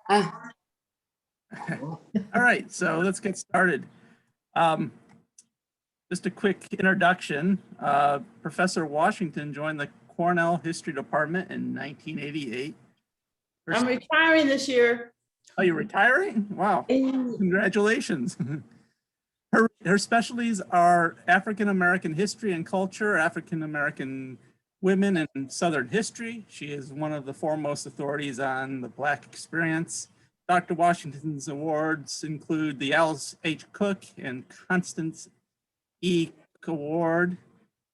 All right, so let's get started. Just a quick introduction. Professor Washington joined the Cornell History Department in 1988. I'm retiring this year. Oh, you're retiring? Wow, congratulations. Her specialties are African-American history and culture, African-American women and Southern history. She is one of the foremost authorities on the Black experience. Dr. Washington's awards include the Alice H. Cook and Constance E. Award.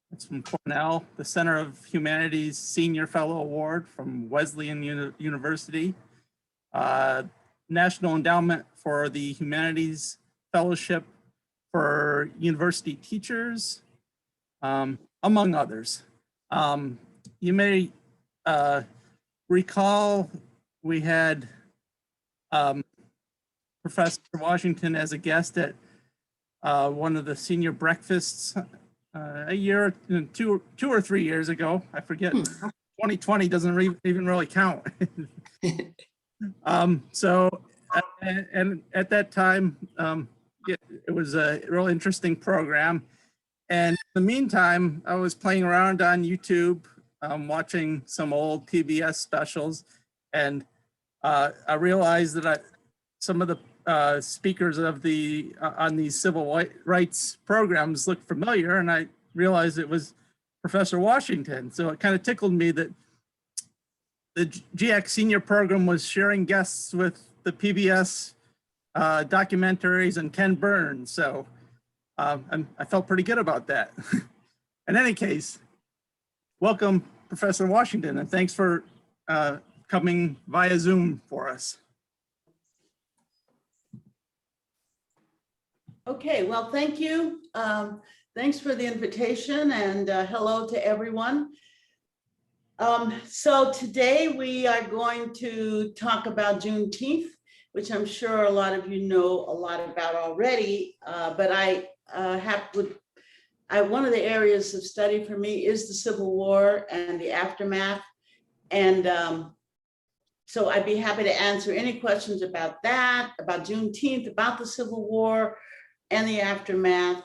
That's from Cornell. The Center of Humanities Senior Fellow Award from Wesleyan University. National Endowment for the Humanities Fellowship for University Teachers, among others. You may recall we had Professor Washington as a guest at one of the senior breakfasts a year, two or 3 years ago. I forget. 2020 doesn't even really count. And at that time, it was a real interesting program. And in the meantime, I was playing around on YouTube, watching some old PBS specials, and I realized that some of the speakers of on these civil rights programs looked familiar, and I realized it was Professor Washington. So it kind of tickled me that the GIAC senior program was sharing guests with the PBS documentaries and Ken Burns. So I felt pretty good about that. In any case, welcome, Professor Washington, and thanks for coming via Zoom for us. Okay, well, thank you. Thanks for the invitation, and hello to everyone. So today we are going to talk about Juneteenth, which I'm sure a lot of you know a lot about already, but one of the areas of study for me is the Civil War and the aftermath. And so I'd be happy to answer any questions about that, about Juneteenth, about the Civil War and the aftermath,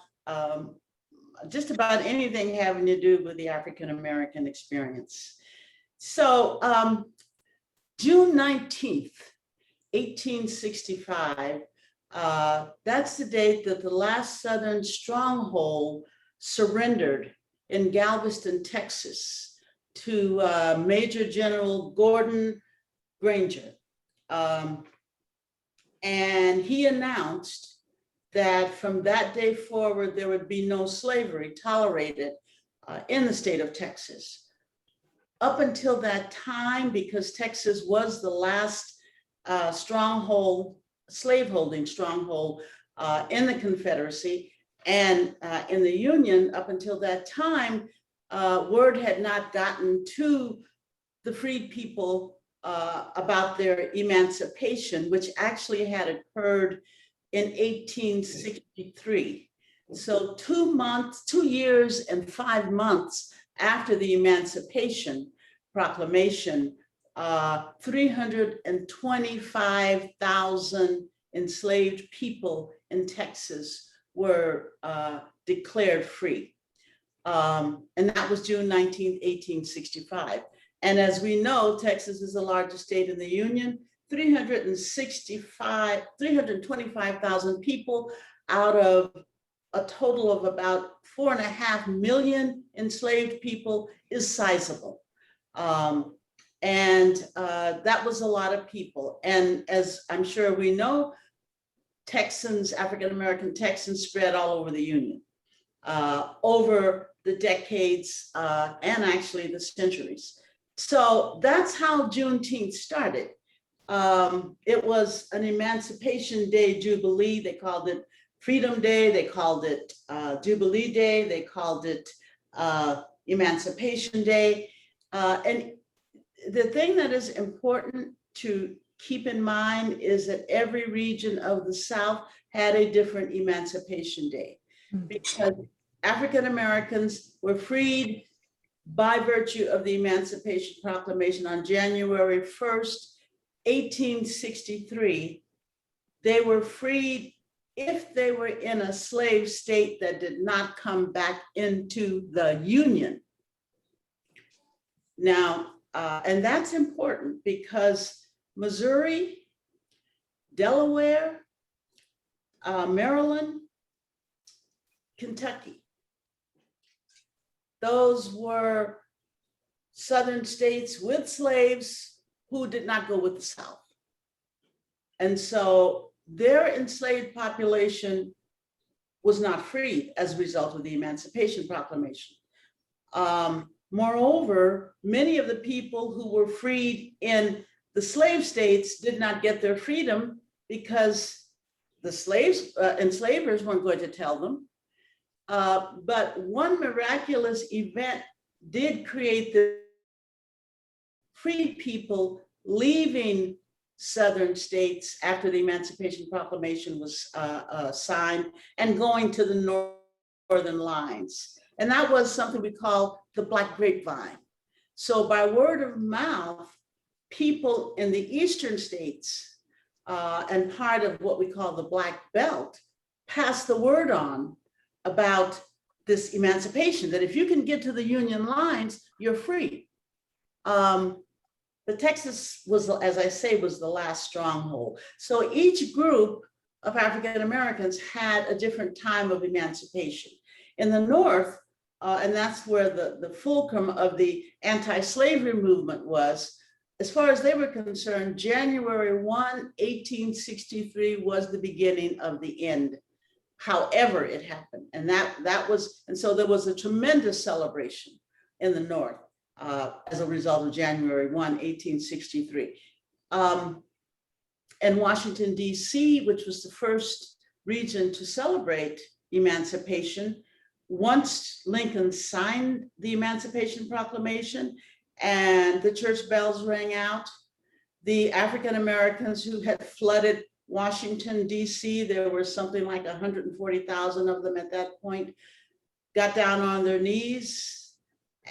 just about anything having to do with the African-American experience. So June 19th, 1865, that's the date that the last Southern stronghold surrendered in Galveston, Texas, to Major General Gordon Granger. And he announced that from that day forward, there would be no slavery tolerated in the state of Texas. Up until that time, because Texas was the last stronghold, slaveholding stronghold in the Confederacy and in the Union, up until that time, word had not gotten to the freed people about their emancipation, which actually had occurred in 1863. So 2 years and 5 months after the Emancipation Proclamation, 325,000 enslaved people in Texas were declared free. And that was June 19th, 1865. And as we know, Texas is the largest state in the Union. 325,000 people out of a total of about 4.5 million enslaved people is sizable. That was a lot of people. And as I'm sure we know, Texans, African-American Texans spread all over the Union over the decades and actually the centuries. So that's how Juneteenth started. It was an Emancipation Day Jubilee. They called it Freedom Day. They called it Jubilee Day. They called it Emancipation Day. And the thing that is important to keep in mind is that every region of the South had a different Emancipation Day, because African Americans were freed by virtue of the Emancipation Proclamation on January 1st, 1863, they were freed if they were in a slave state that did not come back into the Union. Now, and that's important because Missouri, Delaware, Maryland, Kentucky, those were Southern states with slaves who did not go with the South. And so their enslaved population was not freed as a result of the Emancipation Proclamation. Moreover, many of the people who were freed in the slave states did not get their freedom because the enslavers weren't going to tell them. But one miraculous event did create the freed people leaving Southern states after the Emancipation Proclamation was signed and going to the northern lines. And that was something we call the Black Grapevine. So by word of mouth, people in the eastern states and part of what we call the Black Belt passed the word on about this emancipation, that if you can get to the Union lines, you're free. But Texas was, as I say, was the last stronghold. So each group of African Americans had a different time of emancipation. In the North, and that's where the fulcrum of the anti-slavery movement was, as far as they were concerned, January 1, 1863 was the beginning of the end, however it happened. And so there was a tremendous celebration in the North as a result of January 1, 1863. And Washington, D.C., which was the first region to celebrate emancipation, once Lincoln signed the Emancipation Proclamation and the church bells rang out, the African Americans who had flooded Washington, D.C., there were something like 140,000 of them at that point, got down on their knees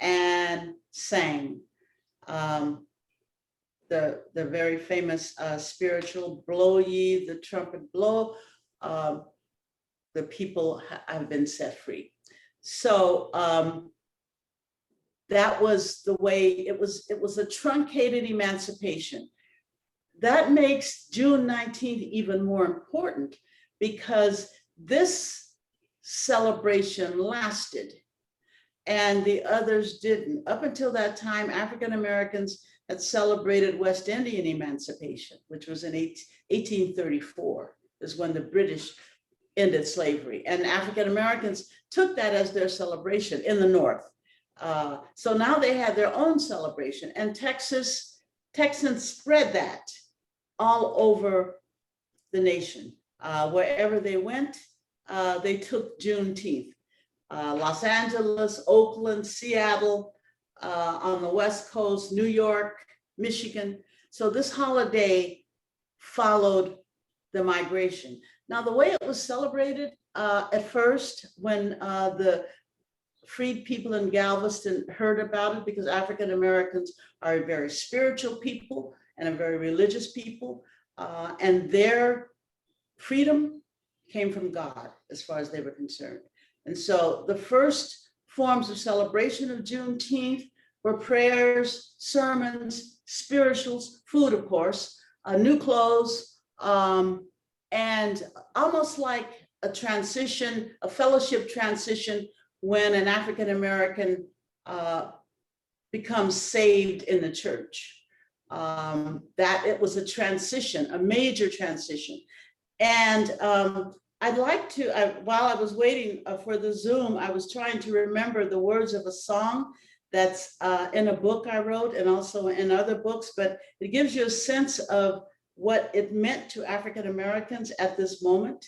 and sang the very famous spiritual, "Blow ye the trumpet, blow, the people have been set free." So that was the way it was a truncated emancipation. That makes June 19th even more important because this celebration lasted and the others didn't. Up until that time, African Americans had celebrated West Indian emancipation, which was in 1834, is when the British ended slavery. And African Americans took that as their celebration in the North. So now they had their own celebration, and Texans spread that all over the nation. Wherever they went, they took Juneteenth. Los Angeles, Oakland, Seattle, on the West Coast, New York, Michigan. So this holiday followed the migration. Now, the way it was celebrated at first, when the freed people in Galveston heard about it, because African Americans are a very spiritual people and a very religious people, and their freedom came from God as far as they were concerned. And so the first forms of celebration of Juneteenth were prayers, sermons, spirituals, food, of course, new clothes, and almost like a transition, a fellowship transition when an African American becomes saved in the church. That it was a transition, a major transition. And I'd like to, while I was waiting for the Zoom, I was trying to remember the words of a song that's in a book I wrote and also in other books, but it gives you a sense of what it meant to African Americans at this moment.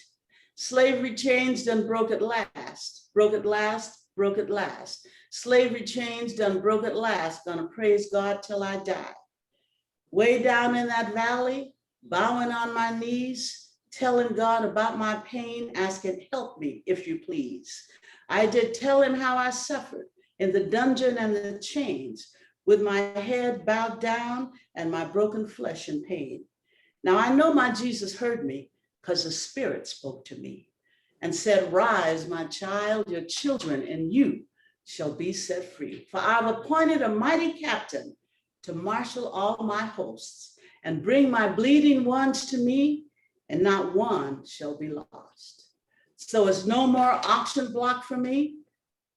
Slavery chains done broke at last, broke at last, broke at last. Slavery chains done broke at last, gonna praise God till I die. Way down in that valley, bowing on my knees, telling God about my pain, asking, help me if you please. I did tell him how I suffered in the dungeon and the chains, with my head bowed down and my broken flesh in pain. Now I know my Jesus heard me because the Spirit spoke to me and said, rise, my child, your children and you shall be set free. For I've appointed a mighty captain to marshal all my hosts and bring my bleeding ones to me, and not one shall be lost. So it's no more auction block for me.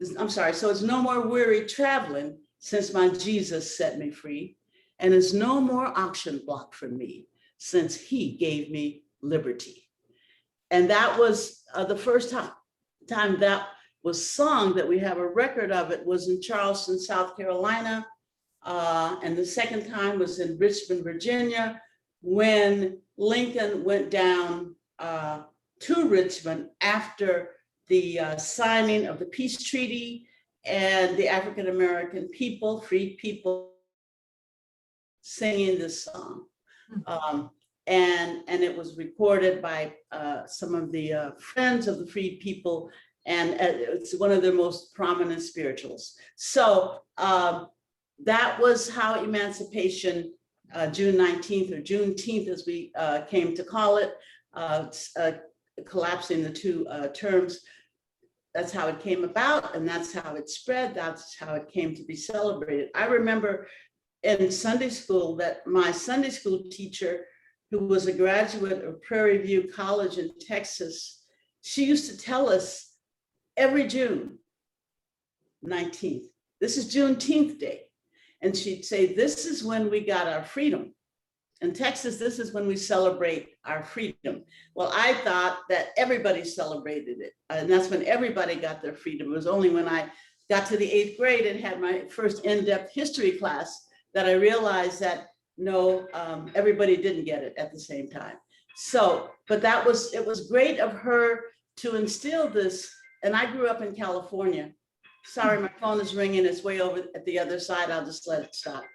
So it's no more weary traveling since my Jesus set me free. And it's no more auction block for me since he gave me liberty. And that was the first time that was sung, that we have a record of it, was in Charleston, South Carolina. And the second time was in Richmond, Virginia, when Lincoln went down to Richmond after the signing of the peace treaty, and the African-American people, free people, singing this song. And it was recorded by some of the friends of the freed people, and it's one of their most prominent spirituals. So that was how emancipation, June 19th or Juneteenth, as we came to call it, collapsing the two terms. That's how it came about, and that's how it spread. That's how it came to be celebrated. I remember in Sunday school that my Sunday school teacher, who was a graduate of Prairie View College in Texas, she used to tell us every June 19th, this is Juneteenth Day. And she'd say, this is when we got our freedom. In Texas, this is when we celebrate our freedom. Well, I thought that everybody celebrated it. And that's when everybody got their freedom. It was only when I got to the 8th grade and had my first in-depth history class that I realized that no, everybody didn't get it at the same time. So, but it was great of her to instill this. And I grew up in California. Sorry, my phone is ringing. It's way over at the other side. I'll just let it stop.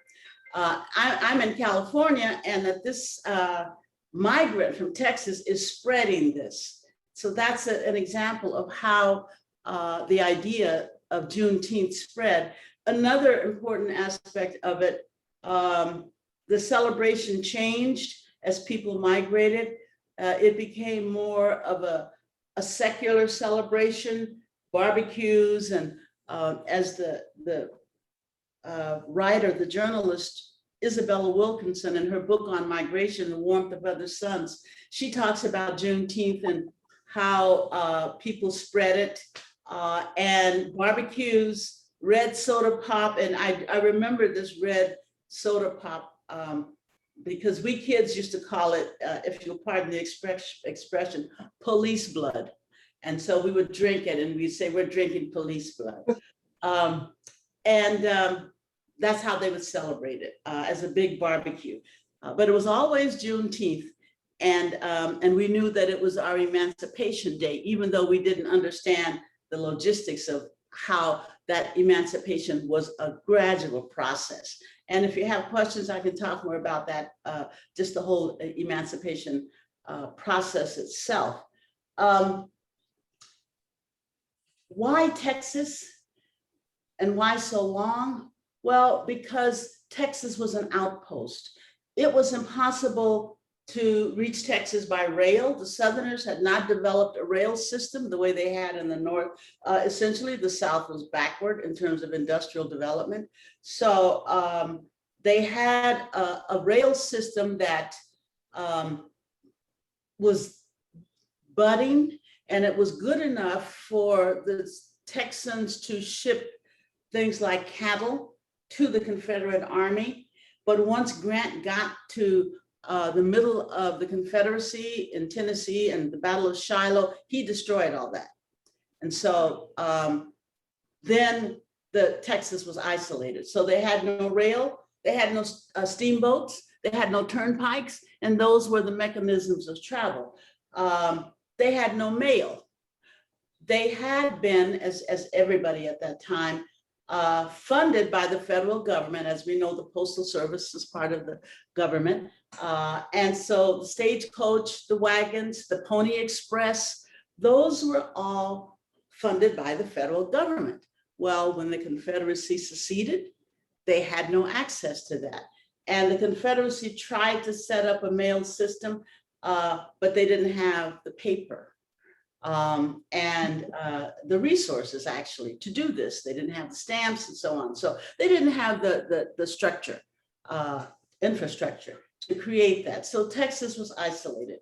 I'm in California, and that this migrant from Texas is spreading this. So that's an example of how the idea of Juneteenth spread. Another important aspect of it, the celebration changed as people migrated. It became more of a secular celebration, barbecues, and as the writer, the journalist, Isabella Wilkinson, in her book on migration, The Warmth of Other Suns, she talks about Juneteenth and how people spread it, and barbecues, red soda pop. And I remember this red soda pop because we kids used to call it, if you'll pardon the expression, police blood. And so we would drink it and we'd say, we're drinking police blood. That's how they would celebrate it, as a big barbecue. But it was always Juneteenth. And we knew that it was our Emancipation Day, even though we didn't understand the logistics of how that emancipation was a gradual process. And if you have questions, I can talk more about that, just the whole emancipation process itself. Why Texas and why so long? Well, because Texas was an outpost. It was impossible to reach Texas by rail. The Southerners had not developed a rail system the way they had in the North. Essentially, the South was backward in terms of industrial development. So they had a rail system that was budding, and it was good enough for the Texans to ship things like cattle to the Confederate Army. But once Grant got to the middle of the Confederacy in Tennessee and the Battle of Shiloh, he destroyed all that. And so then Texas was isolated. So they had no rail, they had no steamboats, they had no turnpikes, and those were the mechanisms of travel. They had no mail. They had been, as everybody at that time, funded by the federal government. As we know, the Postal Service is part of the government. And so the stagecoach, the wagons, the Pony Express, those were all funded by the federal government. Well, when the Confederacy seceded, they had no access to that. And the Confederacy tried to set up a mail system, but they didn't have the paper and the resources actually to do this. They didn't have the stamps and so on. So they didn't have the structure, infrastructure to create that. So Texas was isolated.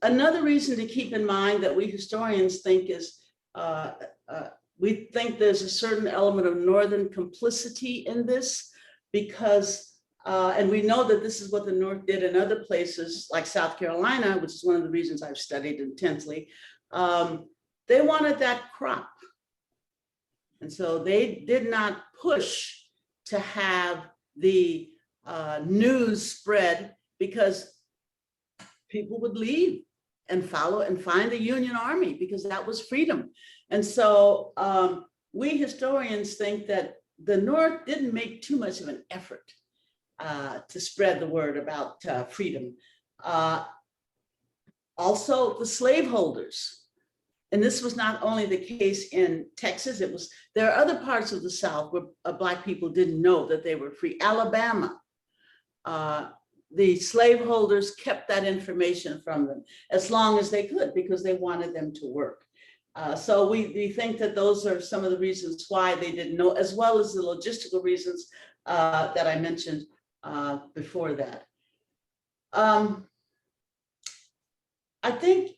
Another reason to keep in mind that we historians think is we think there's a certain element of Northern complicity in this because, and we know that this is what the North did in other places like South Carolina, which is one of the reasons I've studied intensely. They wanted that crop. And so they did not push to have the news spread because people would leave and follow and find the Union Army because that was freedom. And so we historians think that the North didn't make too much of an effort to spread the word about freedom. Also, the slaveholders. And this was not only the case in Texas, there are other parts of the South where Black people didn't know that they were free. Alabama, the slaveholders kept that information from them as long as they could because they wanted them to work. So we think that those are some of the reasons why they didn't know, as well as the logistical reasons that I mentioned before that. I think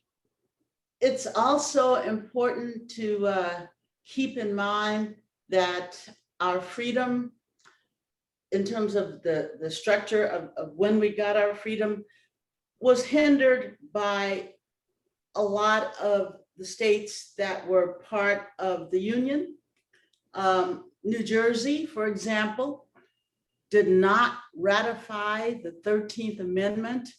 it's also important to keep in mind that our freedom, in terms of the structure of when we got our freedom, was hindered by a lot of the states that were part of the Union. New Jersey, for example, did not ratify the 13th Amendment.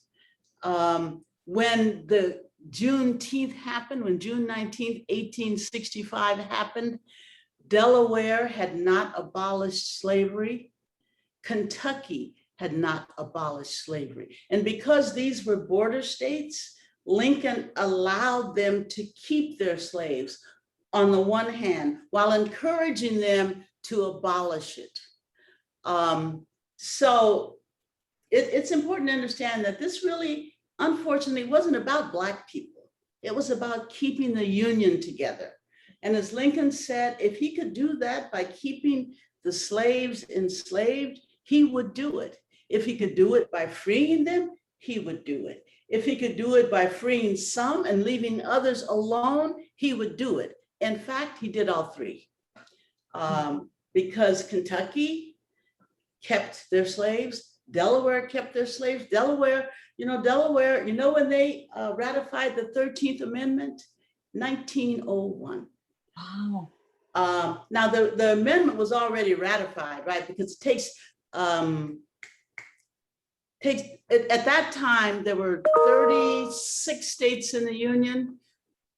When the Juneteenth happened, when June 19th, 1865 happened, Delaware had not abolished slavery. Kentucky had not abolished slavery. And because these were border states, Lincoln allowed them to keep their slaves on the one hand, while encouraging them to abolish it. So it's important to understand that this really, unfortunately, wasn't about Black people. It was about keeping the Union together. And as Lincoln said, if he could do that by keeping the slaves enslaved, he would do it. If he could do it by freeing them, he would do it. If he could do it by freeing some and leaving others alone, he would do it. In fact, he did all three. Because Kentucky kept their slaves, Delaware kept their slaves. Delaware, when they ratified the 13th Amendment? 1901. Wow. Now the amendment was already ratified, right? Because it takes at that time, there were 36 states in the Union.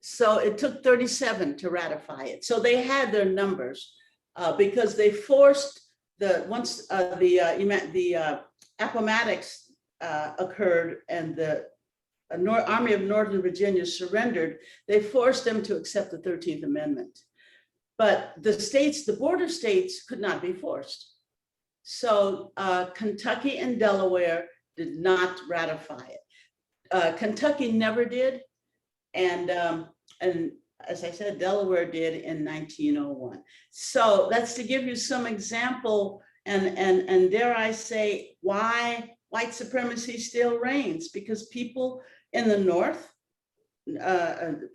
So it took 37 to ratify it. So they had their numbers because they forced once the Appomattox occurred and the Army of Northern Virginia surrendered, they forced them to accept the 13th Amendment. But the border states could not be forced. So Kentucky and Delaware did not ratify it. Kentucky never did. And as I said, Delaware did in 1901. So that's to give you some example and dare I say why white supremacy still reigns, because people in the North,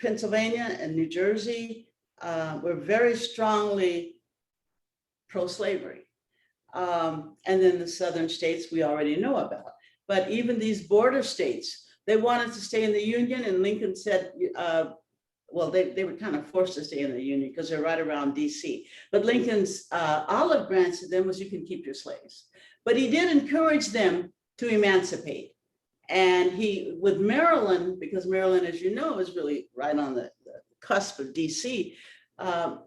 Pennsylvania and New Jersey were very strongly pro-slavery. And then the southern states we already know about. But even these border states, they wanted to stay in the Union, and Lincoln said, well, they were kind of forced to stay in the Union because they're right around DC. But Lincoln's olive branch to them was, you can keep your slaves. But he did encourage them to emancipate. And he, with Maryland, because Maryland, as you know, is really right on the cusp of DC,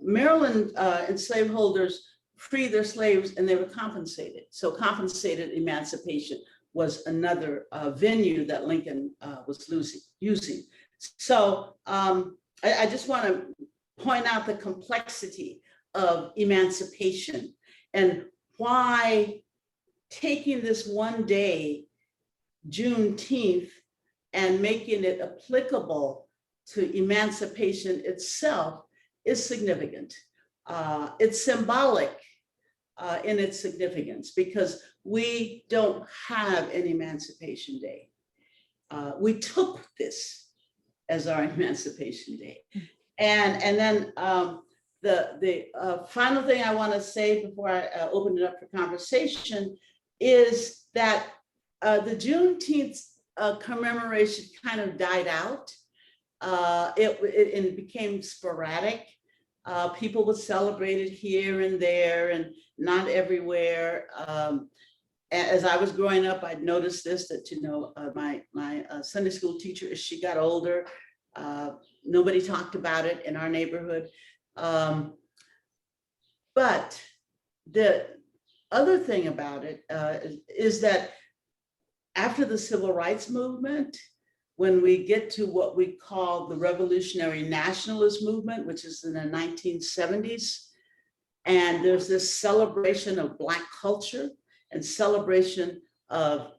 Maryland enslaved holders freed their slaves and they were compensated. So compensated emancipation was another venue that Lincoln was using. So I just want to point out the complexity of emancipation and why taking this one day, Juneteenth, and making it applicable to emancipation itself is significant. It's symbolic in its significance because we don't have an Emancipation Day. We took this as our Emancipation Day. And then the final thing I want to say before I open it up for conversation is that the Juneteenth commemoration kind of died out. It became sporadic. People would celebrate it here and there and not everywhere. As I was growing up, I'd noticed this, that, you know, my Sunday school teacher, as she got older, nobody talked about it in our neighborhood. But the other thing about it is that after the civil rights movement, when we get to what we call the revolutionary nationalist movement, which is in the 1970s, and there's this celebration of Black culture and celebration of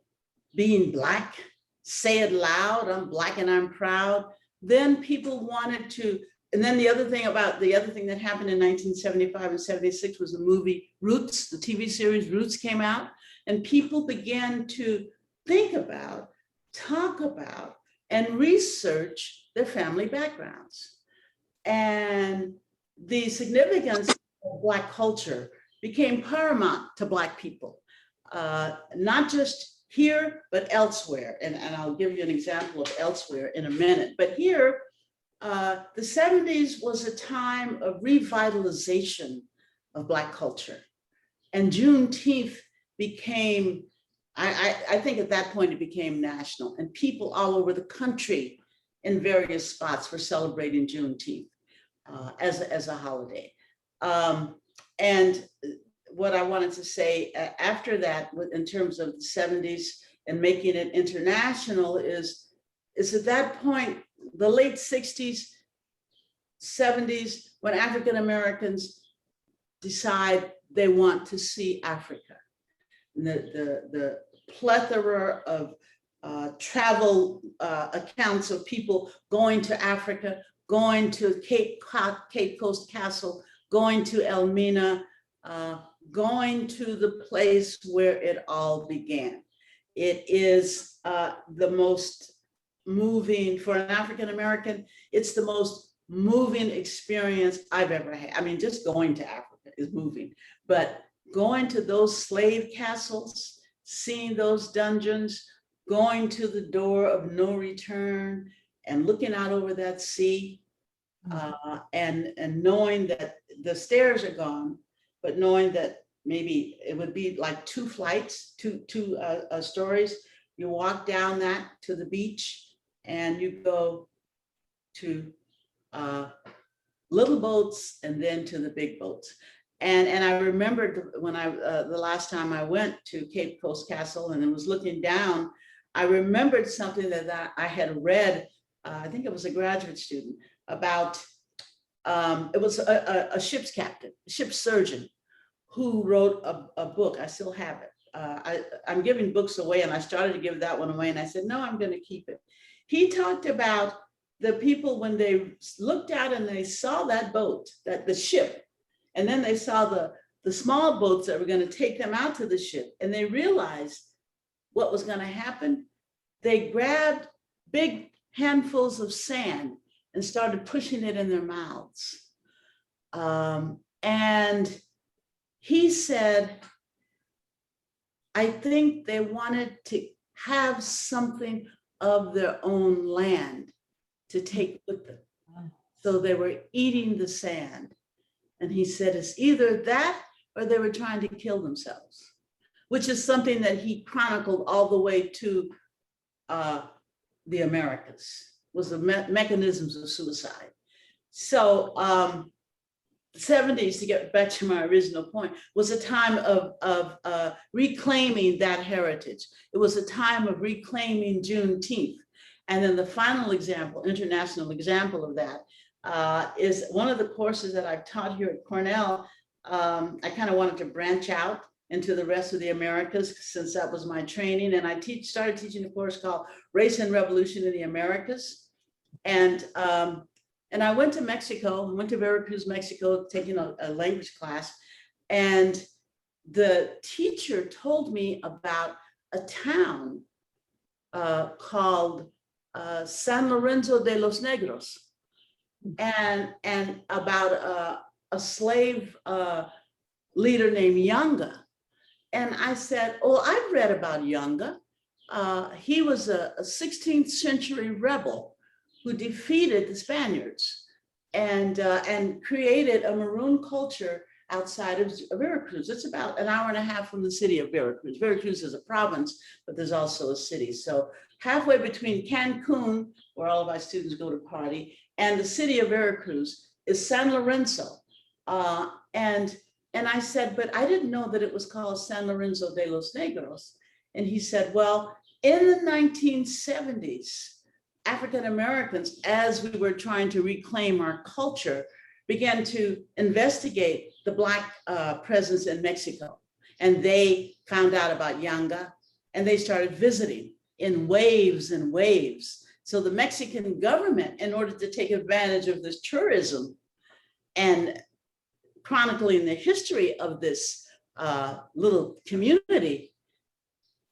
being Black, say it loud, I'm Black and I'm proud. Then people wanted to, and then the other thing that happened in 1975 and 76 was the movie Roots, the TV series Roots came out, and people began to think about, talk about, and research their family backgrounds. And the significance of Black culture became paramount to Black people, not just here, but elsewhere. And I'll give you an example of elsewhere in a minute. But here, the 70s was a time of revitalization of Black culture. And Juneteenth became, I think at that point it became national, and people all over the country in various spots were celebrating Juneteenth as a holiday. And what I wanted to say after that, in terms of the 70s and making it international, is at that point, the late 60s, 70s, when African Americans decide they want to see Africa. The plethora of travel accounts of people going to Africa, going to Cape Coast Castle, going to Elmina, going to the place where it all began. It is the most moving, for an African American, it's the most moving experience I've ever had. I mean, just going to Africa is moving, but going to those slave castles, seeing those dungeons, going to the door of no return and looking out over that sea, and knowing that the stairs are gone, but knowing that maybe it would be like two flights, two stories. You walk down that to the beach and you go to little boats and then to the big boats. And I remembered when the last time I went to Cape Coast Castle and I was looking down, I remembered something that I had read, I think it was a graduate student, about, it was a ship's captain, a ship's surgeon, who wrote a book. I still have it. I'm giving books away, and I started to give that one away, and I said, no, I'm going to keep it. He talked about the people when they looked out and they saw that boat, the ship, and then they saw the small boats that were going to take them out to the ship, and they realized what was going to happen. They grabbed big handfuls of sand and started pushing it in their mouths. And he said, I think they wanted to have something of their own land to take with them. So they were eating the sand. And he said, it's either that or they were trying to kill themselves, which is something that he chronicled all the way to the Americas, was the mechanisms of suicide. So the 70s, to get back to my original point, was a time of reclaiming that heritage. It was a time of reclaiming Juneteenth. And then the final example, international example of that, is one of the courses that I've taught here at Cornell. I kind of wanted to branch out and to the rest of the Americas, since that was my training. And I started teaching a course called Race and Revolution in the Americas. And I went to Mexico, I went to Veracruz, Mexico, taking a language class. And the teacher told me about a town called San Lorenzo de los Negros, and about a slave leader named Yanga. And I said, oh, I've read about Yanga. He was a 16th century rebel who defeated the Spaniards and created a maroon culture outside of Veracruz. It's about an hour and a half from the city of Veracruz. Veracruz is a province, but there's also a city. So halfway between Cancun, where all of our students go to party, and the city of Veracruz is San Lorenzo. And I said, but I didn't know that it was called San Lorenzo de los Negros. And he said, well, in the 1970s, African Americans, as we were trying to reclaim our culture, began to investigate the Black presence in Mexico. And they found out about Yanga, and they started visiting in waves and waves. So the Mexican government, in order to take advantage of this tourism and chronicling the history of this little community,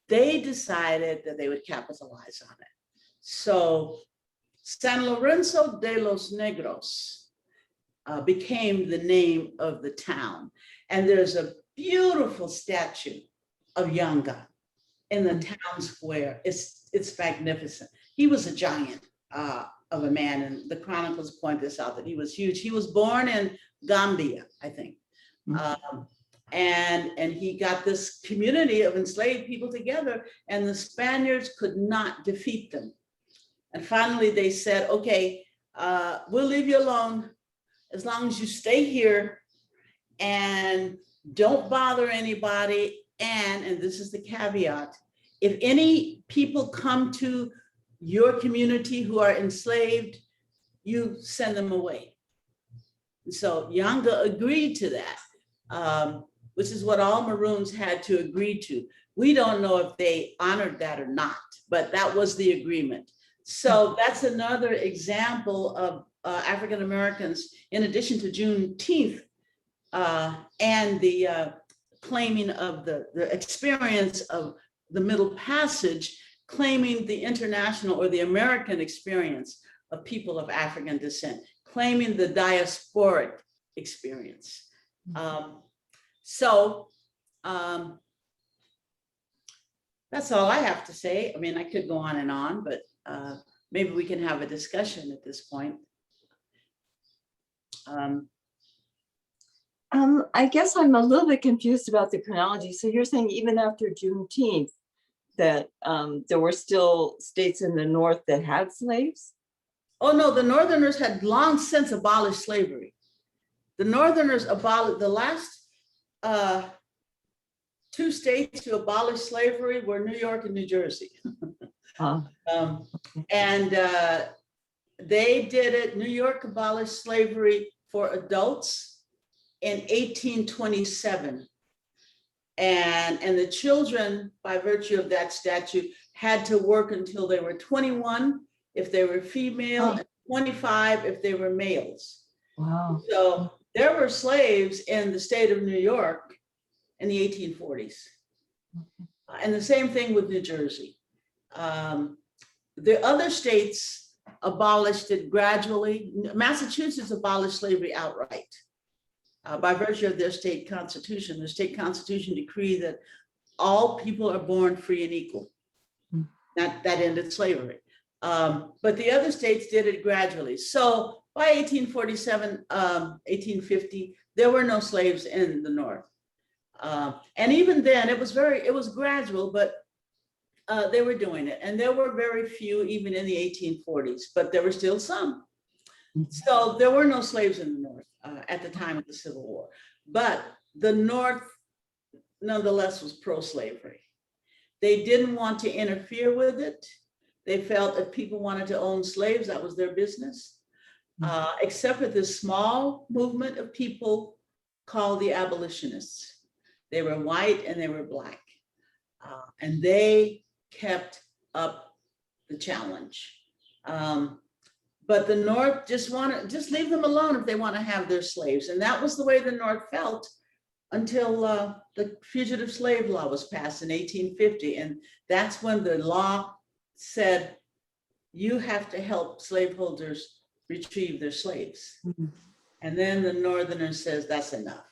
they decided that they would capitalize on it. So San Lorenzo de los Negros became the name of the town. And there's a beautiful statue of Yanga in the town square. It's magnificent. He was a giant of a man, and the chronicles point this out, that he was huge. He was born in Gambia, I think. And he got this community of enslaved people together, and the Spaniards could not defeat them. And finally they said, okay, we'll leave you alone as long as you stay here and don't bother anybody. And this is the caveat, if any people come to your community who are enslaved, you send them away. And so Yanga agreed to that, which is what all Maroons had to agree to. We don't know if they honored that or not, but that was the agreement. So that's another example of African Americans, in addition to Juneteenth and the claiming of the experience of the Middle Passage, claiming the international or the American experience of people of African descent, claiming the diasporic experience. So that's all I have to say. I mean, I could go on and on, but maybe we can have a discussion at this point. I guess I'm a little bit confused about the chronology. So you're saying even after Juneteenth that there were still states in the North that had slaves? Oh no, the Northerners had long since abolished slavery. The Northerners abolished, the last two states to abolish slavery were New York and New Jersey. And they did it, New York abolished slavery for adults in 1827. And the children, by virtue of that statute, had to work until they were 21 if they were female, and 25 if they were males. Wow. So there were slaves in the state of New York in the 1840s. And the same thing with New Jersey. The other states abolished it gradually. Massachusetts abolished slavery outright by virtue of their state constitution. The state constitution decreed that all people are born free and equal. That ended slavery. But the other states did it gradually. So by 1847, 1850, there were no slaves in the North. And even then it was gradual, but they were doing it. And there were very few even in the 1840s, but there were still some. So there were no slaves in the North at the time of the Civil War. But the North nonetheless was pro-slavery. They didn't want to interfere with it. They felt if people wanted to own slaves, that was their business. Except for this small movement of people called the abolitionists. They were white and they were black. And they kept up the challenge. But the North just leave them alone if they want to have their slaves. And that was the way the North felt until the Fugitive Slave Law was passed in 1850. And that's when the law said, you have to help slaveholders retrieve their slaves. Mm-hmm. And then the Northerner says, that's enough.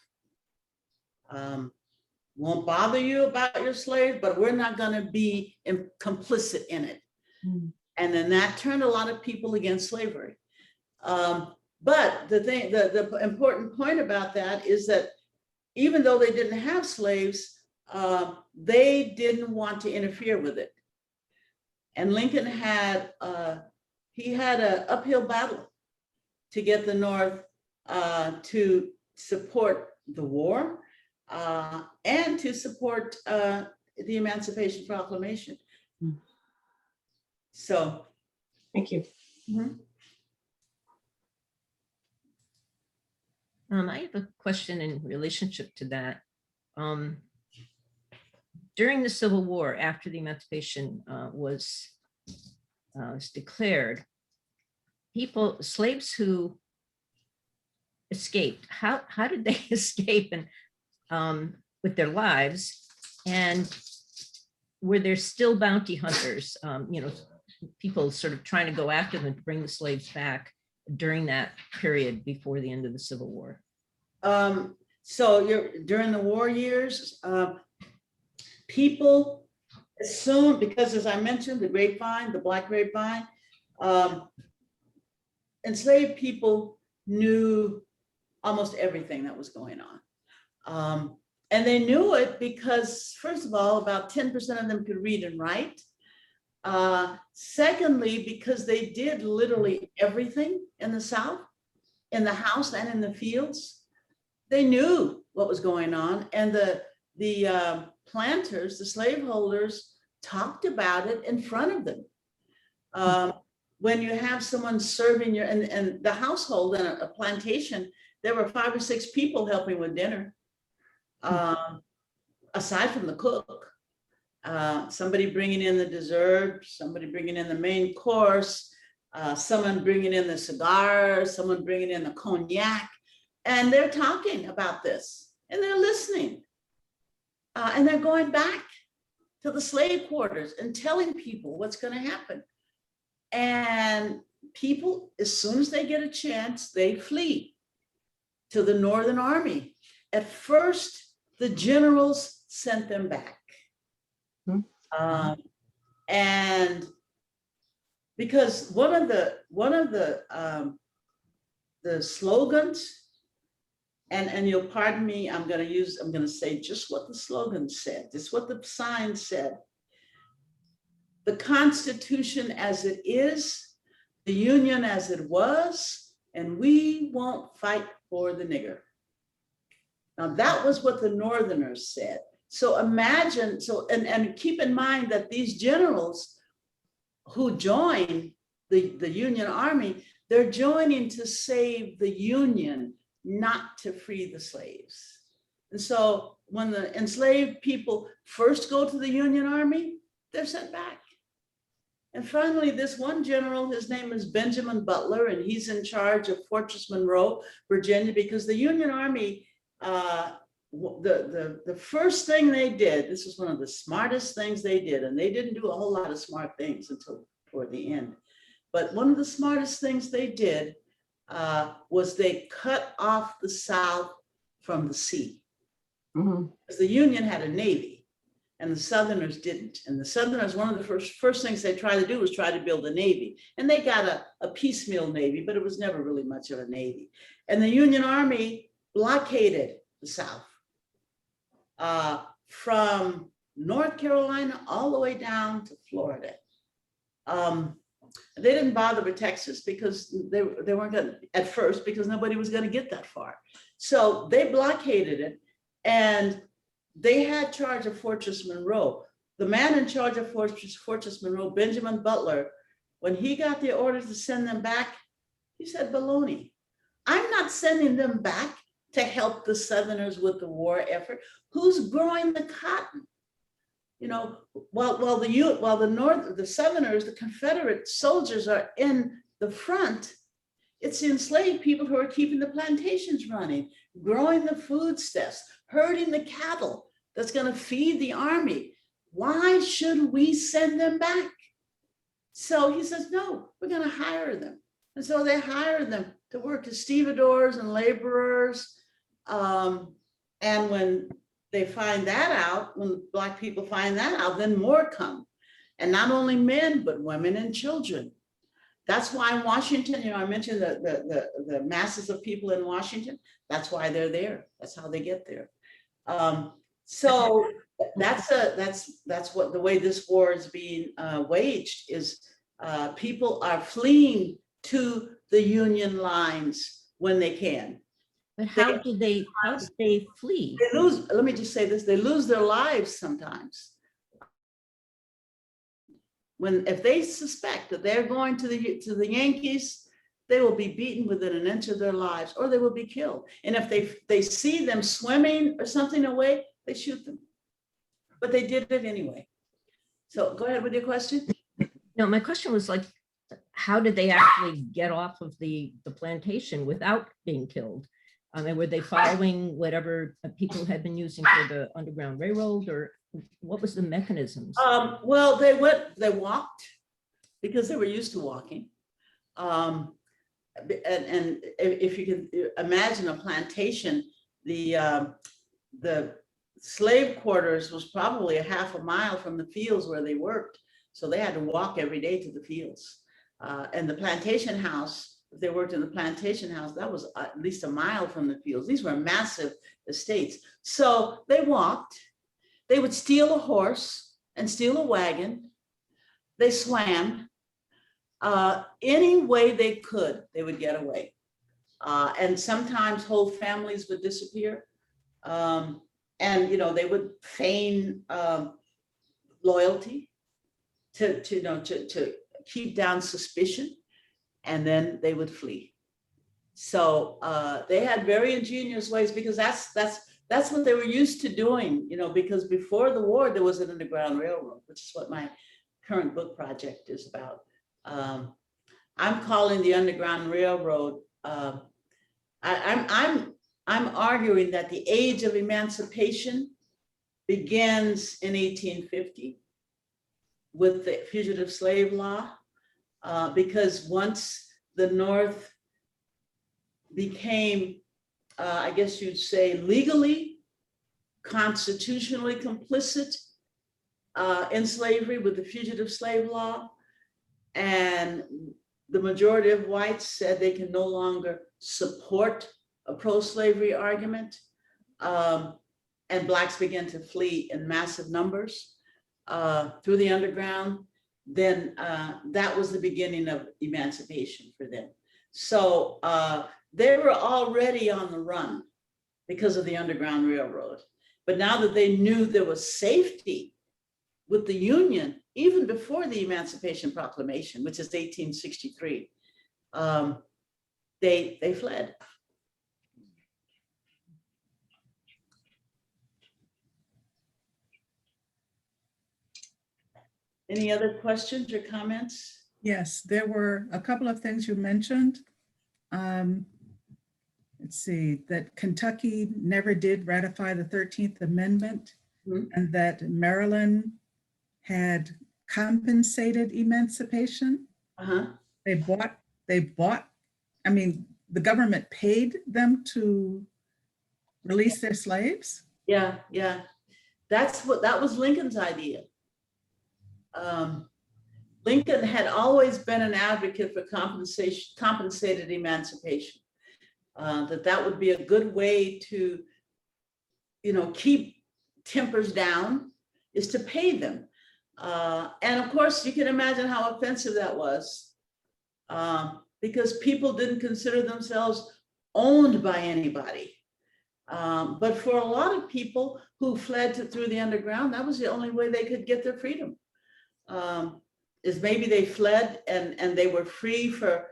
Won't bother you about your slaves, but we're not going to be complicit in it. Mm-hmm. And then that turned a lot of people against slavery. But the important point about that is that even though they didn't have slaves, they didn't want to interfere with it. And Lincoln had an uphill battle to get the North to support the war and to support the Emancipation Proclamation. Mm-hmm. So, thank you. Mm-hmm. I have a question in relationship to that. During the Civil War, after the Emancipation was declared, slaves who escaped, how did they escape and with their lives? And were there still bounty hunters? People sort of trying to go after them to bring the slaves back during that period before the end of the Civil War? So during the war years, people assumed, because as I mentioned, the grapevine, the black grapevine, enslaved people knew almost everything that was going on. And they knew it because, first of all, about 10% of them could read and write. Secondly, because they did literally everything in the South, in the house and in the fields. They knew what was going on, and the planters, the slaveholders, talked about it in front of them. When you have someone serving and the household in a plantation, there were 5 or 6 people helping with dinner, aside from the cook. Somebody bringing in the dessert, somebody bringing in the main course, someone bringing in the cigars, someone bringing in the cognac, and they're talking about this, and they're listening, and they're going back to the slave quarters and telling people what's going to happen. And people, as soon as they get a chance, they flee to the Northern Army. At first, the generals sent them back. And because one of the slogans, and you'll pardon me, I'm going to say just what the slogan said, just what the sign said. The Constitution as it is, the Union as it was, and we won't fight for the nigger. Now that was what the Northerners said. So imagine, and keep in mind that these generals who joined the Union Army, they're joining to save the Union, not to free the slaves. And so when the enslaved people first go to the Union Army, they're sent back. And finally, this one general, his name is Benjamin Butler, and he's in charge of Fortress Monroe, Virginia, because the Union Army, the first thing they did, this was one of the smartest things they did, and they didn't do a whole lot of smart things until toward the end. But one of the smartest things they did was they cut off the South from the sea. Mm-hmm. Because the Union had a navy, and the Southerners didn't. And the Southerners, one of the first things they tried to do was try to build a navy. And they got a piecemeal navy, but it was never really much of a navy. And the Union Army blockaded the South from North Carolina all the way down to Florida. They didn't bother with Texas because they weren't going to, at first, because nobody was going to get that far. So they blockaded it, and they had charge of Fortress Monroe. The man in charge of Fortress Monroe, Benjamin Butler, when he got the order to send them back, he said, baloney. I'm not sending them back to help the Southerners with the war effort? Who's growing the cotton? You know, while the Southerners, the Confederate soldiers are in the front, it's the enslaved people who are keeping the plantations running, growing the foodstuffs, herding the cattle that's going to feed the army. Why should we send them back? So he says, no, we're going to hire them. And so they hired them to work as stevedores and laborers. And when they find that out, when Black people find that out, then more come. And not only men, but women and children. That's why Washington, you know, I mentioned the masses of people in Washington. That's why they're there. That's how they get there. So that's what the way this war is being waged is people are fleeing to the Union lines when they can. But how do they flee? They lose, let me just say this, they lose their lives sometimes. If they suspect that they're going to the Yankees, they will be beaten within an inch of their lives, or they will be killed. And if they see them swimming or something away, they shoot them. But they did it anyway. So go ahead with your question. No, my question was like, how did they actually get off of the plantation without being killed? I mean, were they following whatever people had been using for the Underground Railroad, or what was the mechanisms? Well, they walked because they were used to walking. And if you can imagine a plantation, the slave quarters was probably a half a mile from the fields where they worked. So they had to walk every day to the fields. And the plantation house, if they worked in the plantation house, that was at least a mile from the fields. These were massive estates. So they walked. They would steal a horse and steal a wagon. They swam. Any way they could, they would get away. And sometimes whole families would disappear. And, you know, they would feign loyalty to keep down suspicion, and then they would flee. So they had very ingenious ways, because that's what they were used to doing, you know, because before the war, there was an Underground Railroad, which is what my current book project is about. I'm calling the Underground Railroad, I'm arguing that the age of emancipation begins in 1850 with the fugitive slave law, because once the North became, I guess you'd say, legally, constitutionally complicit in slavery with the fugitive slave law, and the majority of whites said they can no longer support a pro-slavery argument, and Blacks began to flee in massive numbers through the underground, then that was the beginning of emancipation for them. So they were already on the run because of the Underground Railroad. But now that they knew there was safety with the Union, even before the Emancipation Proclamation, which is 1863, they fled. Any other questions or comments? Yes, there were a couple of things you mentioned. Let's see, that Kentucky never did ratify the 13th Amendment, and that Maryland had compensated emancipation. They bought, I mean, the government paid them to release their slaves. Yeah. That was Lincoln's idea. Lincoln had always been an advocate for compensated emancipation. That would be a good way to, you know, keep tempers down, is to pay them. And of course, you can imagine how offensive that was, because people didn't consider themselves owned by anybody. But for a lot of people who fled through the underground, that was the only way they could get their freedom. Is maybe they fled and they were free for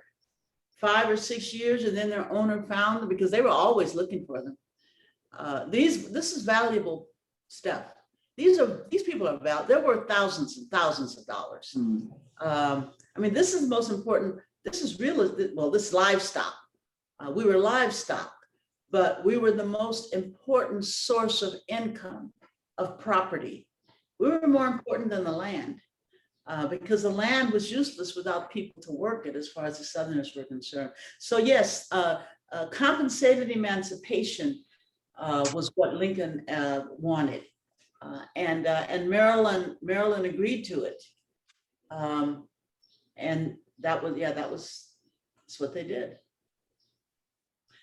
5 or 6 years, and then their owner found them because they were always looking for them. This is valuable stuff. These people are valuable. They're worth thousands and thousands of dollars. I mean, this is the most important. This is real. Well, this is livestock. We were livestock, but we were the most important source of income, of property. We were more important than the land, because the land was useless without people to work it, as far as the Southerners were concerned. So yes, compensated emancipation was what Lincoln wanted, and Maryland agreed to it, and that's what they did.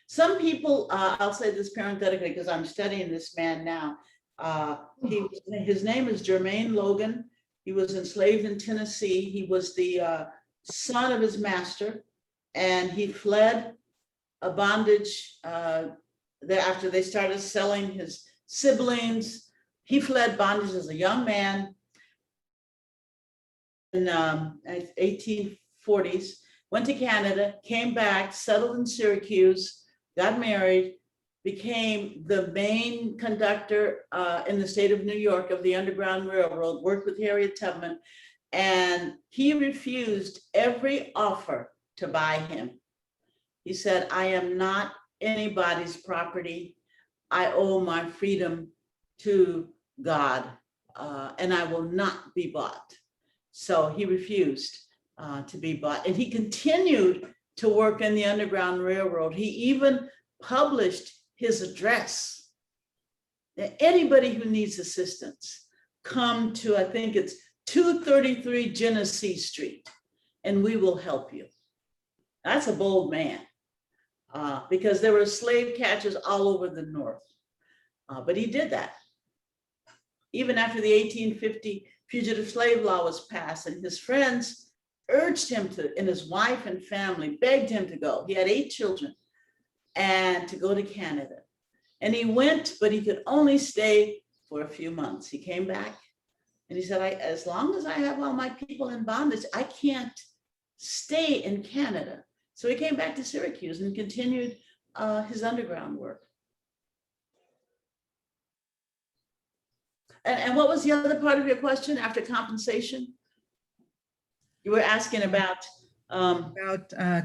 Some people, I'll say this parenthetically because I'm studying this man now. His name is Jermaine Logan. He was enslaved in Tennessee. He was the son of his master, and he fled a bondage after they started selling his siblings. He fled bondage as a young man in 1840s, went to Canada, came back, settled in Syracuse, got married, became the main conductor in the state of New York of the Underground Railroad, worked with Harriet Tubman, and he refused every offer to buy him. He said, I am not anybody's property. I owe my freedom to God, and I will not be bought. So he refused to be bought, and he continued to work in the Underground Railroad. He even published his address. Anybody who needs assistance, come to, I think it's 233 Genesee Street, and we will help you. That's a bold man, because there were slave catchers all over the North. But he did that. Even after the 1850 fugitive slave law was passed, and his friends urged him to, and his wife and family begged him to go. He had 8 children, and to go to Canada. And he went, but he could only stay for a few months. He came back and he said, as long as I have all my people in bondage, I can't stay in Canada. So he came back to Syracuse and continued his underground work. And what was the other part of your question after compensation? You were asking about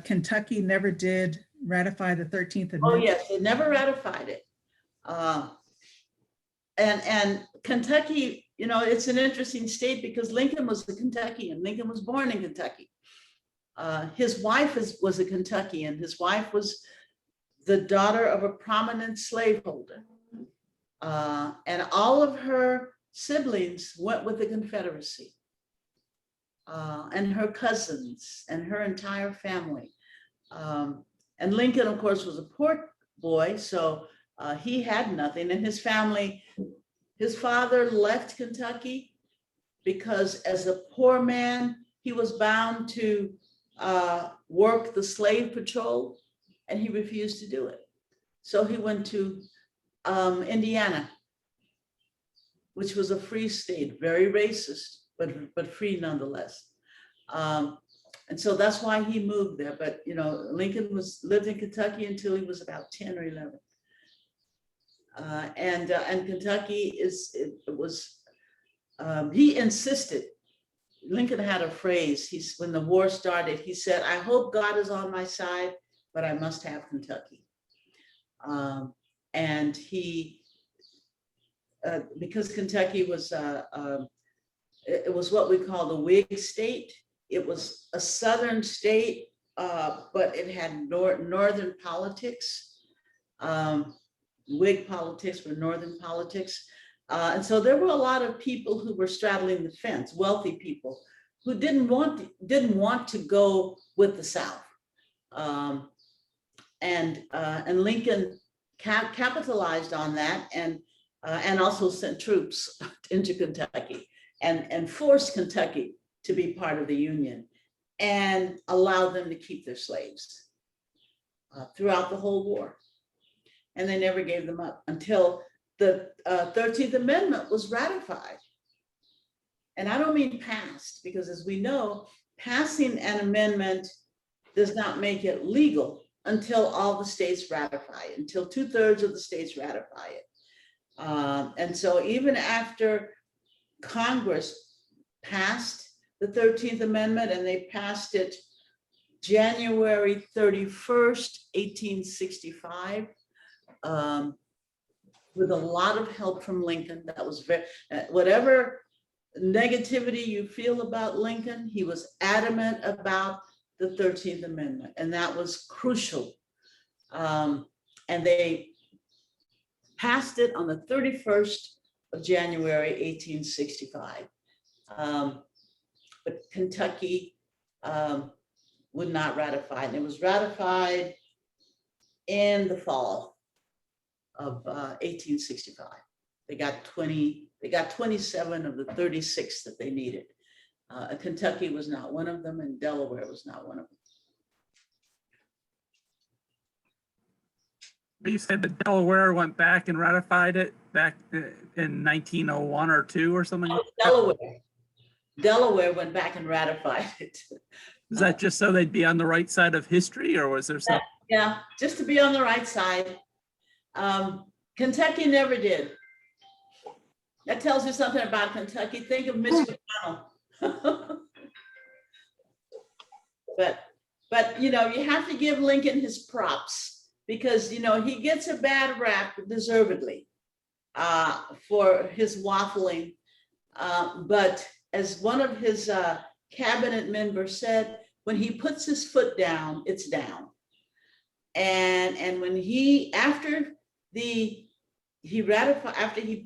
Kentucky never did ratify the 13th Amendment. Oh yes, they never ratified it. And Kentucky, you know, it's an interesting state because Lincoln was a Kentuckian. Lincoln was born in Kentucky. His wife was a Kentuckian. His wife was the daughter of a prominent slaveholder. And all of her siblings went with the Confederacy. And her cousins and her entire family. And Lincoln, of course, was a poor boy, so he had nothing. And his family, his father left Kentucky because as a poor man, he was bound to work the slave patrol, and he refused to do it. So he went to Indiana, which was a free state, very racist, but free nonetheless. And so that's why he moved there. But you know, Lincoln lived in Kentucky until he was about 10 or 11. And Kentucky he insisted. Lincoln had a phrase. When the war started, he said, "I hope God is on my side, but I must have Kentucky." And he, because Kentucky was it was what we call the Whig state. It was a Southern state, but it had Northern politics. Whig politics were Northern politics. And so there were a lot of people who were straddling the fence, wealthy people who didn't want to go with the South. And Lincoln capitalized on that and also sent troops into Kentucky and forced Kentucky to be part of the Union and allowed them to keep their slaves throughout the whole war. And they never gave them up until the 13th Amendment was ratified. And I don't mean passed, because as we know, passing an amendment does not make it legal until all the states ratify it, until 2/3 of the states ratify it. And so even after Congress passed the 13th Amendment, and they passed it January 31st, 1865, with a lot of help from Lincoln. That was very, whatever negativity you feel about Lincoln, he was adamant about the 13th Amendment, and that was crucial. And they passed it on the 31st of January, 1865. But Kentucky would not ratify it. And it was ratified in the fall of 1865. They got 27 of the 36 that they needed. Kentucky was not one of them, and Delaware was not one of them. You said that Delaware went back and ratified it back in 1901 or 2 or something? Delaware went back and ratified it. Is that just so they'd be on the right side of history, or was there something? Yeah, just to be on the right side. Kentucky never did. That tells you something about Kentucky. Think of Mitch McConnell. But you know, you have to give Lincoln his props, because you know he gets a bad rap, deservedly, for his waffling. But as one of his cabinet members said, when he puts his foot down, it's down. And when after he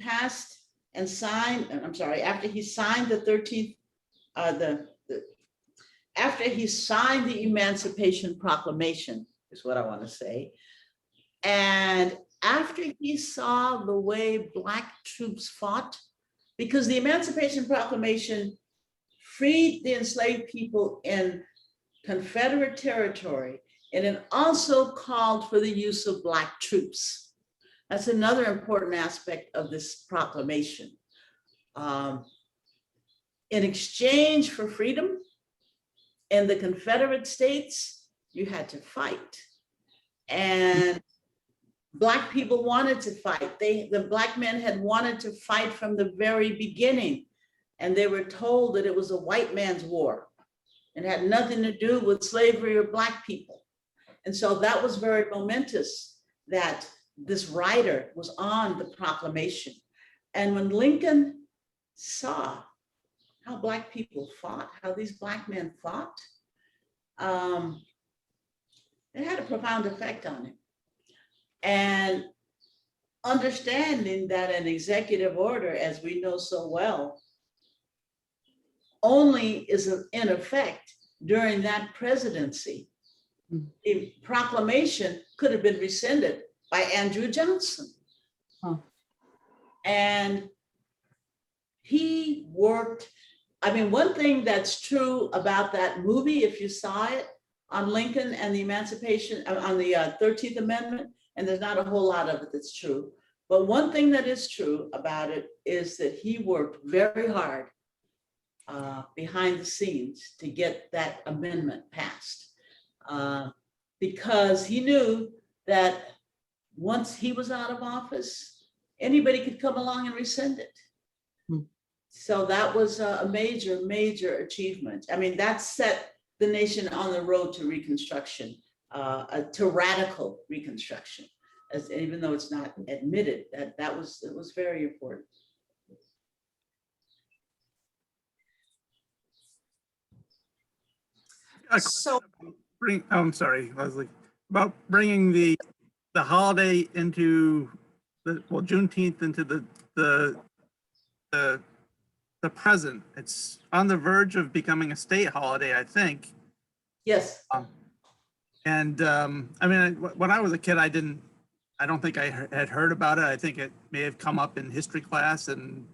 passed and signed, I'm sorry, after he signed the 13th, after he signed the Emancipation Proclamation, is what I want to say. And after he saw the way Black troops fought, because the Emancipation Proclamation freed the enslaved people in Confederate territory, and it also called for the use of Black troops. That's another important aspect of this proclamation. In exchange for freedom in the Confederate States, you had to fight. And Black people wanted to fight. The Black men had wanted to fight from the very beginning. And they were told that it was a white man's war. It had nothing to do with slavery or Black people. And so that was very momentous that this rider was on the proclamation. And when Lincoln saw how Black people fought, how these Black men fought, it had a profound effect on him. And understanding that an executive order, as we know so well, only is in effect during that presidency. The proclamation could have been rescinded by Andrew Johnson. And he worked, I mean, one thing that's true about that movie, if you saw it, on Lincoln and the Emancipation, on the 13th Amendment, and there's not a whole lot of it that's true, but one thing that is true about it is that he worked very hard behind the scenes to get that amendment passed, because he knew that once he was out of office, anybody could come along and rescind it. So that was a major, major achievement. I mean, that set the nation on the road to Reconstruction, to radical Reconstruction, even though it's not admitted, it was very important. So I'm sorry, Leslie, about bringing the holiday into Juneteenth into the present. It's on the verge of becoming a state holiday, I think. Yes. And I mean, when I was a kid, I don't think I had heard about it. I think it may have come up in history class, and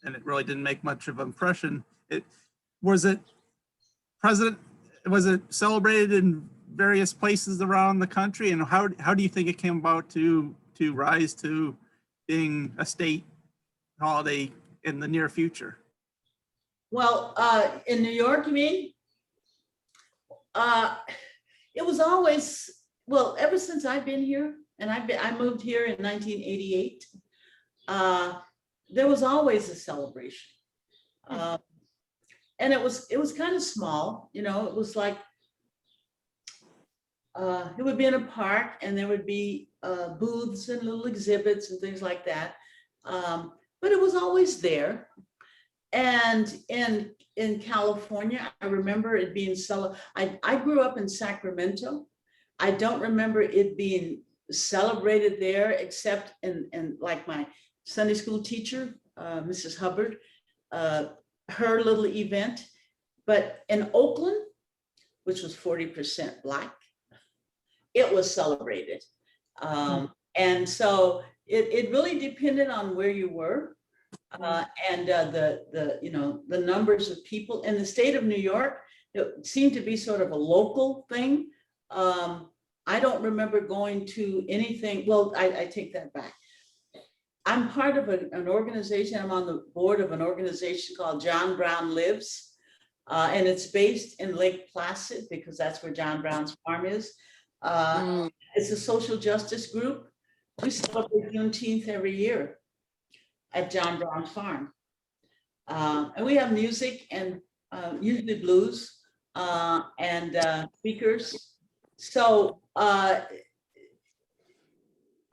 it really didn't make much of an impression. Was it celebrated in various places around the country, and how do you think it came about to rise to being a state holiday in the near future? Well, in New York, you mean? it was always, well, ever since I've been here, and I moved here in 1988, there was always a celebration. And it was kind of small, you know, it was like, it would be in a park and there would be booths and little exhibits and things like that. But it was always there. And in California, I remember it being I grew up in Sacramento. I don't remember it being celebrated there, except in like my Sunday school teacher, Mrs. Hubbard, her little event. But in Oakland, which was 40% Black, it was celebrated. And so it really depended on where you were. And the numbers of people in the state of New York, it seemed to be sort of a local thing. I don't remember going to anything. Well, I take that back. I'm part of an organization. I'm on the board of an organization called John Brown Lives. And it's based in Lake Placid because that's where John Brown's farm is. It's a social justice group. We celebrate Juneteenth every year at John Brown's farm. And we have music and usually blues and speakers. So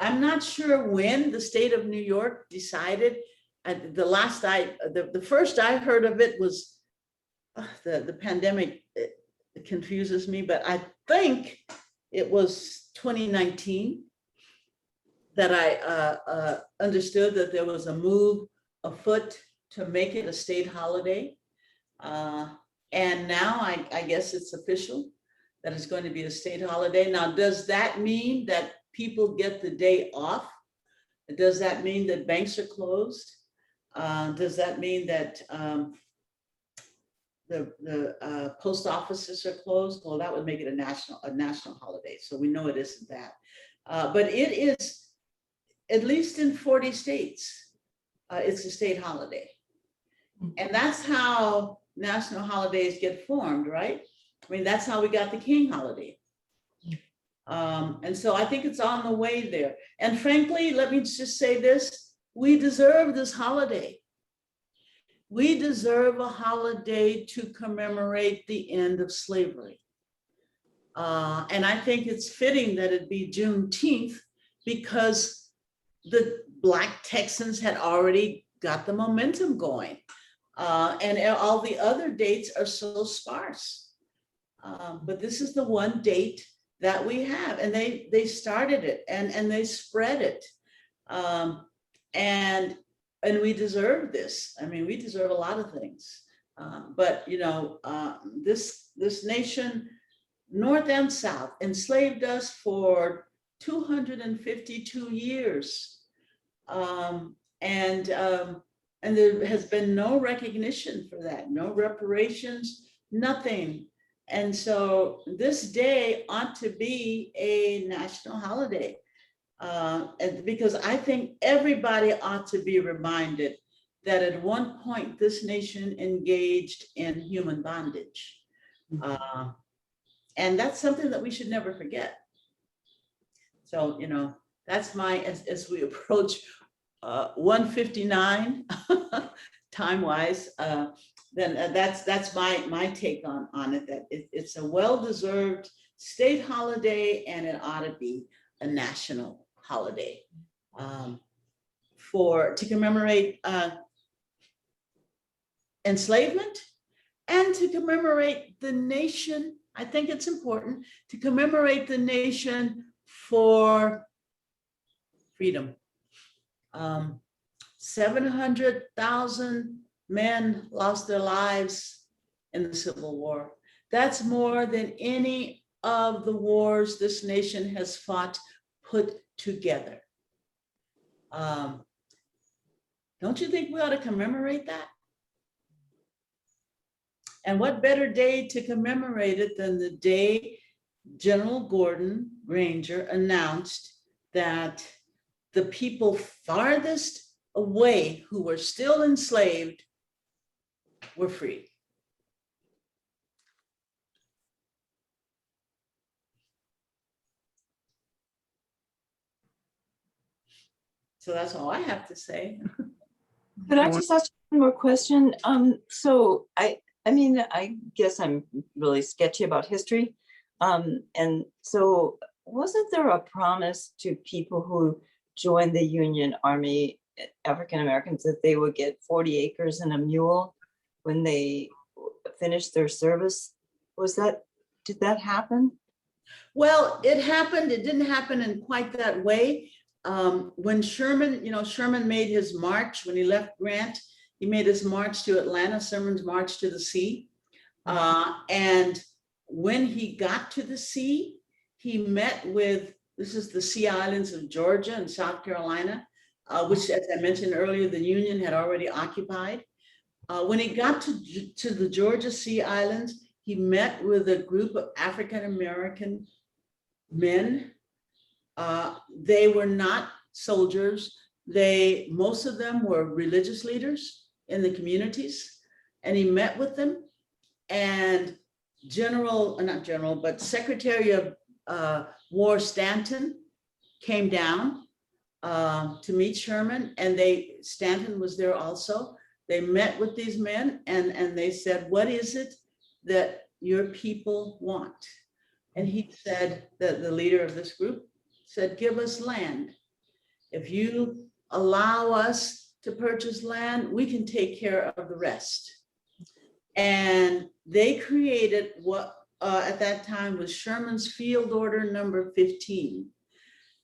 I'm not sure when the state of New York decided. The first I heard of it was the pandemic. It confuses me, but I think it was 2019 that I understood that there was a move afoot to make it a state holiday. And now I guess it's official that it's going to be a state holiday. Now, does that mean that people get the day off? Does that mean that banks are closed? Does that mean that the post offices are closed? Well, that would make it a national holiday. So we know it isn't that. But it is, at least in 40 states, it's a state holiday. And that's how national holidays get formed, right? I mean, that's how we got the King holiday. And so I think it's on the way there. And frankly, let me just say this, we deserve this holiday. We deserve a holiday to commemorate the end of slavery. And I think it's fitting that it be Juneteenth because the Black Texans had already got the momentum going. And all the other dates are so sparse. But this is the one date that we have, and they started it and they spread it. And we deserve this. I mean, we deserve a lot of things. But you know, this nation, North and South, enslaved us for 252 years. And there has been no recognition for that, no reparations, nothing. And so this day ought to be a national holiday. And because I think everybody ought to be reminded that at one point this nation engaged in human bondage. And that's something that we should never forget. So, you know, that's as we approach 1:59 time-wise, then that's my take on it, that it's a well-deserved state holiday and it ought to be a national holiday to commemorate enslavement and to commemorate the nation. I think it's important to commemorate the nation for freedom. 700,000 men lost their lives in the Civil War. That's more than any of the wars this nation has fought put together. Don't you think we ought to commemorate that? And what better day to commemorate it than the day General Gordon Granger announced that the people farthest away who were still enslaved were free. So that's all I have to say. Could I just ask one more question? So I mean, I guess I'm really sketchy about history. And so wasn't there a promise to people who joined the Union Army, African Americans, that they would get 40 acres and a mule when they finished their service? Did that happen? Well, it happened. It didn't happen in quite that way. When Sherman, Sherman made his march, when he left Grant, he made his march to Atlanta, Sherman's march to the sea. And when he got to the sea, he met with, this is the Sea Islands of Georgia and South Carolina, which, as I mentioned earlier, the Union had already occupied. When he got to the Georgia Sea Islands, he met with a group of African-American men. They were not soldiers. Most of them were religious leaders in the communities. And he met with them, and Secretary of War Stanton came down to meet Sherman, and Stanton was there also. They met with these men, and they said, what is it that your people want? And he said, that the leader of this group said, give us land. If you allow us to purchase land, we can take care of the rest. And they created what at that time was Sherman's Field Order number 15.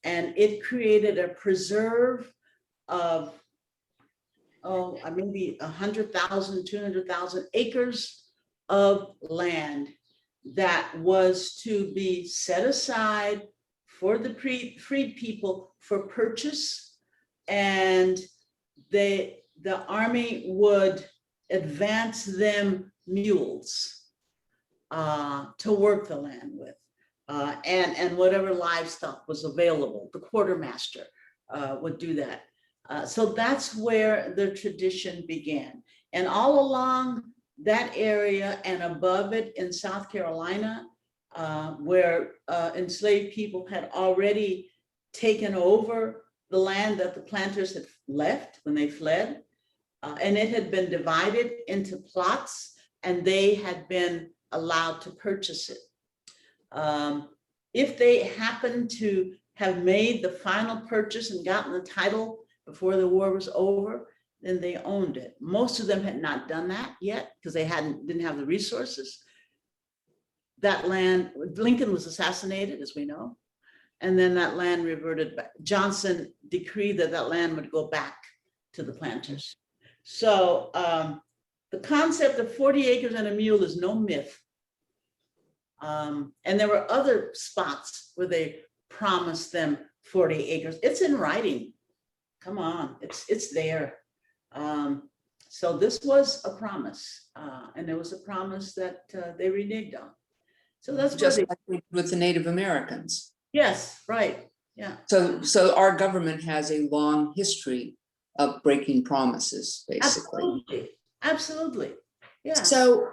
And it created a preserve of, maybe 100,000, 200,000 acres of land that was to be set aside for the freed people for purchase. And the army would advance them mules to work the land with, and whatever livestock was available. The quartermaster would do that. So that's where the tradition began. And all along that area and above it in South Carolina, where enslaved people had already taken over the land that the planters had left when they fled, and it had been divided into plots, and they had been allowed to purchase it. If they happened to have made the final purchase and gotten the title before the war was over, then they owned it. Most of them had not done that yet because they didn't have the resources. That land, Lincoln was assassinated, as we know, and then that land reverted back. Johnson decreed that that land would go back to the planters. So the concept of 40 acres and a mule is no myth. And there were other spots where they promised them 40 acres. It's in writing. Come on, it's there. So this was a promise, and it was a promise that they reneged on. So that's just like with the Native Americans. Yes, right. Yeah. So our government has a long history of breaking promises, basically. Absolutely. Yeah. So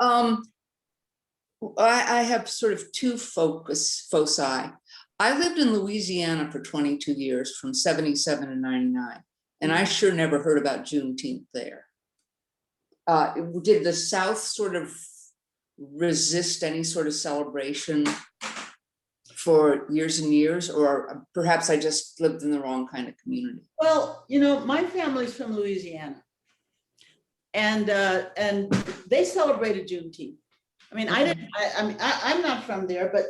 I have sort of two foci. I lived in Louisiana for 22 years, from 77 to 99, and I sure never heard about Juneteenth there. Did the South sort of resist any sort of celebration for years and years, or perhaps I just lived in the wrong kind of community? Well, my family's from Louisiana, and they celebrated Juneteenth. I mean, I'm not from there, but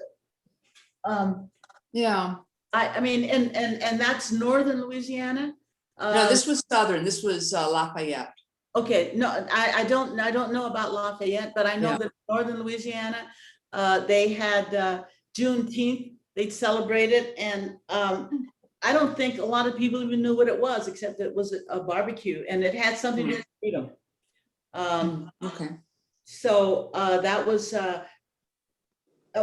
yeah. I mean, and that's northern Louisiana. No, this was southern. This was Lafayette. Okay, no, I don't know about Lafayette, but I know that northern Louisiana, they had Juneteenth. They'd celebrate it, and I don't think a lot of people even knew what it was, except it was a barbecue, and it had something to do with freedom. Okay. So that was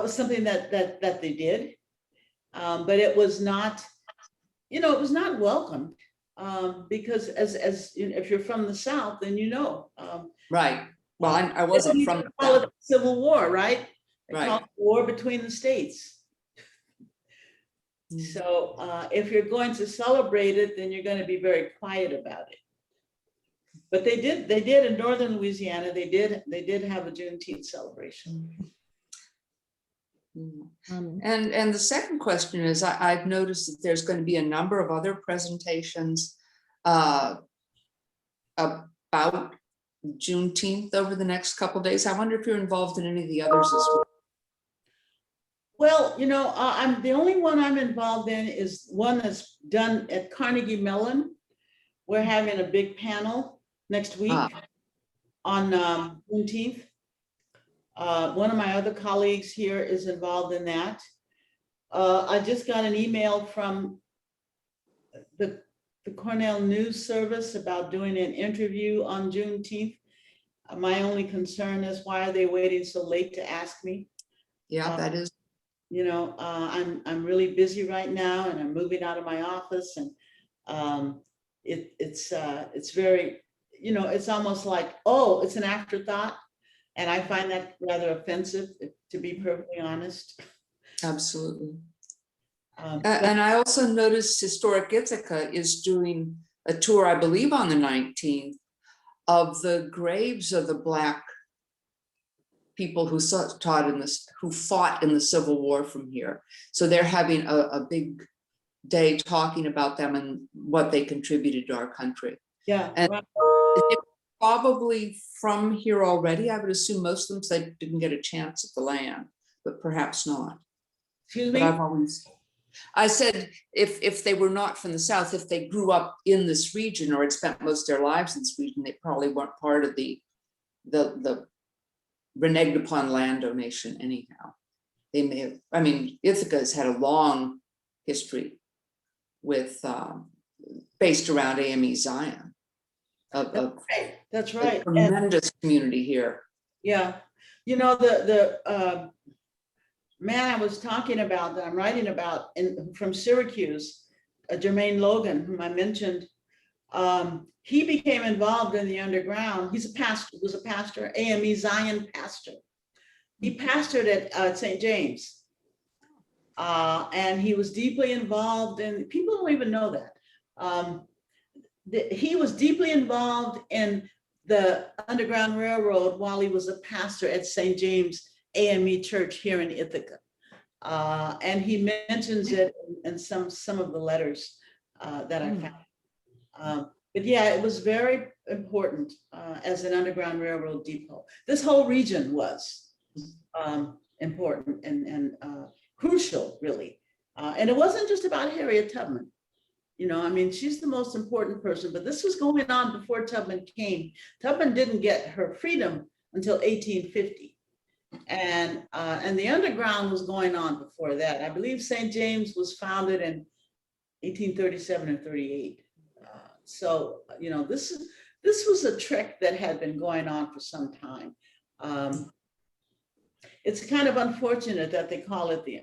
something that they did, but it was not, it was not welcomed, because as if you're from the South, then Right. Well, I wasn't from the call it South. Civil War, right? They Right. call it war between the states. So if you're going to celebrate it, then you're going to be very quiet about it. But they did in northern Louisiana, they did have a Juneteenth celebration. And the second question is, I've noticed that there's going to be a number of other presentations about Juneteenth over the next couple of days. I wonder if you're involved in any of the others as well. Well, I'm the only one I'm involved in is one that's done at Carnegie Mellon. We're having a big panel next week on Juneteenth. One of my other colleagues here is involved in that. I just got an email from the Cornell News Service about doing an interview on Juneteenth. My only concern is, why are they waiting so late to ask me? Yeah, that is. I'm really busy right now, and I'm moving out of my office, and it's very, it's almost like, oh, it's an afterthought. And I find that rather offensive, to be perfectly honest. Absolutely. And I also noticed Historic Ithaca is doing a tour, I believe on the 19th, of the graves of the Black people who fought in the Civil War from here. So they're having a big day talking about them and what they contributed to our country. Yeah. And right. Probably from here already. I would assume most of them said didn't get a chance at the land, but perhaps not. Excuse But me? I said, if they were not from the South, if they grew up in this region or had spent most of their lives in this region, they probably weren't part of the reneged upon land donation anyhow. They may have, Ithaca has had a long history with based around AME Zion. That's right. A tremendous community here. Yeah. The man I was talking about, that I'm writing about from Syracuse, Jermaine Logan, whom I mentioned, he became involved in the underground. He's a pastor, was a pastor, AME Zion pastor. He pastored at St. James. And he was deeply involved in, people don't even know that. He was deeply involved in the Underground Railroad while he was a pastor at St. James AME Church here in Ithaca. And he mentions it in some of the letters that I found. But yeah, it was very important as an Underground Railroad depot. This whole region was important and crucial, really. And it wasn't just about Harriet Tubman. She's the most important person, but this was going on before Tubman came. Tubman didn't get her freedom until 1850. And the underground was going on before that. I believe St. James was founded in 1837 or 38. So, this was a trek that had been going on for some time. It's kind of unfortunate that they call it the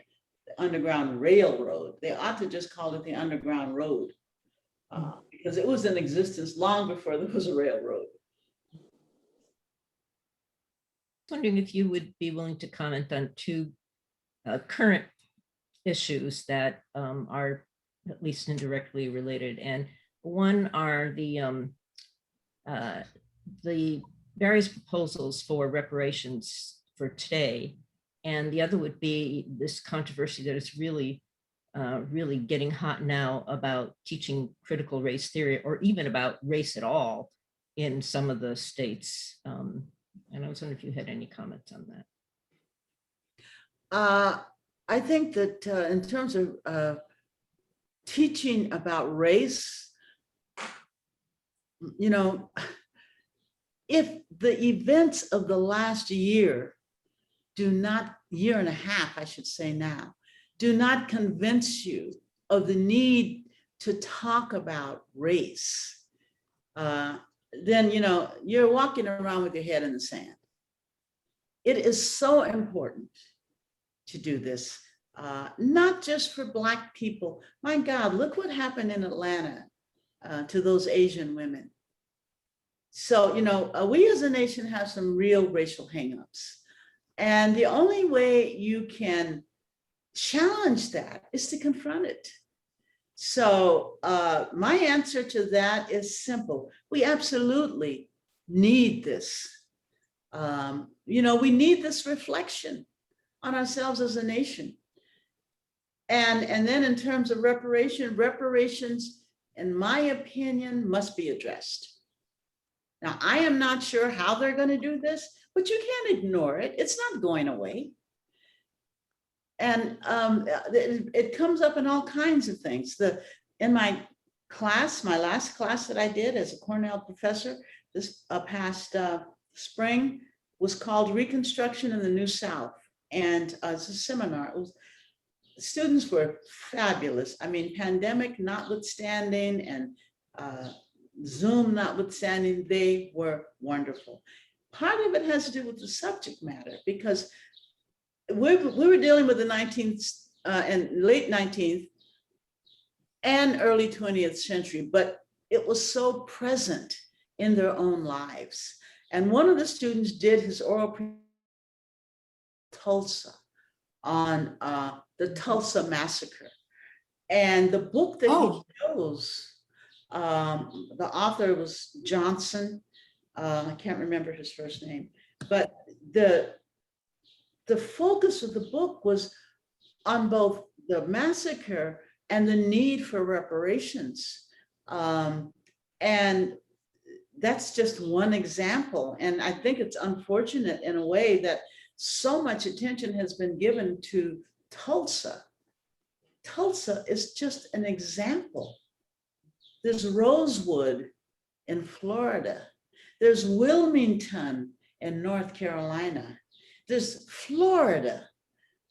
Underground Railroad. They ought to just call it the Underground Road, because it was in existence long before there was a railroad. Wondering if you would be willing to comment on two current issues that are at least indirectly related. And one are the various proposals for reparations for today. And the other would be this controversy that is really getting hot now about teaching critical race theory, or even about race at all in some of the states. And I was wondering if you had any comments on that. I think that in terms of teaching about race, if the events of the last year year and a half, I should say now, do not convince you of the need to talk about race, then, you're walking around with your head in the sand. It is so important to do this, not just for Black people. My God, look what happened in Atlanta to those Asian women. So, we as a nation have some real racial hangups. And the only way you can challenge that is to confront it. So my answer to that is simple. We absolutely need this. We need this reflection on ourselves as a nation. And then in terms of reparations, in my opinion, must be addressed. Now, I am not sure how they're going to do this, but you can't ignore it. It's not going away. And it comes up in all kinds of things. In my class, my last class that I did as a Cornell professor this past spring was called Reconstruction in the New South. And it's a seminar. Students were fabulous. I mean, pandemic notwithstanding and Zoom notwithstanding, they were wonderful. Part of it has to do with the subject matter, because we were dealing with the 19th and late 19th and early 20th century, but it was so present in their own lives. And one of the students did his oral Tulsa on the Tulsa massacre. And the book that he chose, the author was Johnson. I can't remember his first name, but the focus of the book was on both the massacre and the need for reparations. And that's just one example. And I think it's unfortunate in a way that so much attention has been given to Tulsa. Tulsa is just an example. There's Rosewood in Florida. There's Wilmington in North Carolina. There's Florida.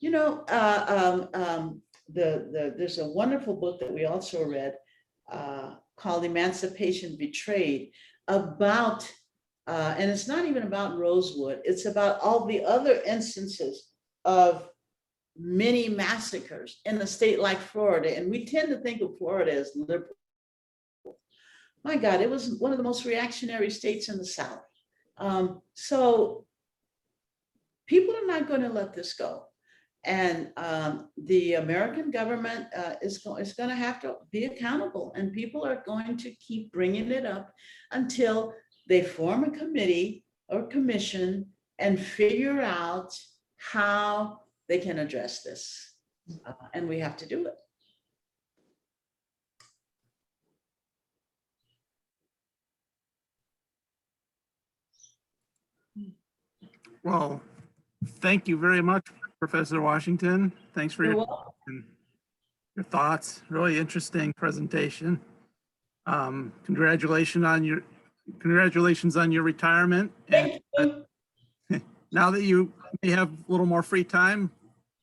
There's a wonderful book that we also read called Emancipation Betrayed, about, and it's not even about Rosewood, it's about all the other instances of many massacres in a state like Florida. And we tend to think of Florida as liberal. My God, it was one of the most reactionary states in the South. So people are not going to let this go. And the American government is going to have to be accountable, and people are going to keep bringing it up until they form a committee or commission and figure out how they can address this. And we have to do it. Well, thank you very much, Professor Washington. Thanks for your thoughts. Really interesting presentation. Congratulations on your retirement. Thank you. Now that you may have a little more free time,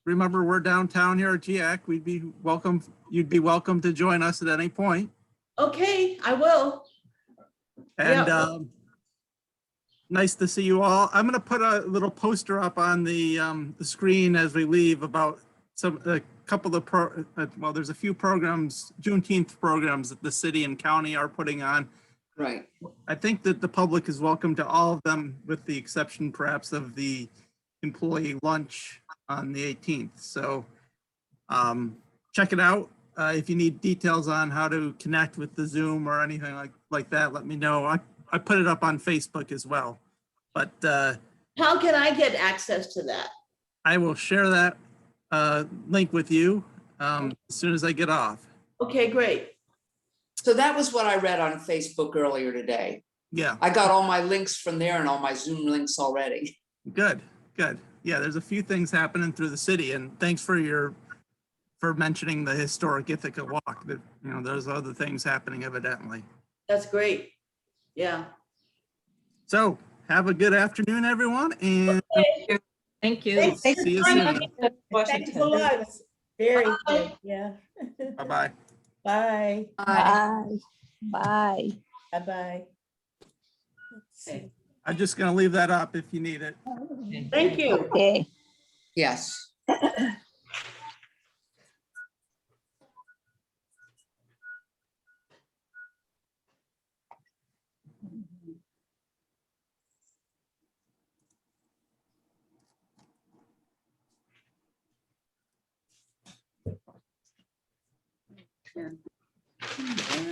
remember we're downtown here at GIAC. You'd be welcome to join us at any point. Okay, I will. And nice to see you all. I'm going to put a little poster up on the screen as we leave about a couple of there's a few programs, Juneteenth programs that the city and county are putting on. Right. I think that the public is welcome to all of them, with the exception perhaps of the employee lunch on the 18th. So check it out. If you need details on how to connect with the Zoom or anything like that, let me know. I put it up on Facebook as well. But how can I get access to that? I will share that link with you as soon as I get off. Okay, great. So that was what I read on Facebook earlier today. Yeah. I got all my links from there and all my Zoom links already. Good. Yeah, there's a few things happening through the city, and thanks for mentioning the historic Ithaca walk. That, there's other things happening evidently. That's great. Yeah. So have a good afternoon, everyone, and Thank you. Thanks. see you soon. Thanks a lot. Very Bye. good, yeah. Bye-bye. Bye. Bye. Bye. Bye-bye. Let's see. I'm just going to leave that up if you need it. Thank you. Okay. Yes. 10. Damn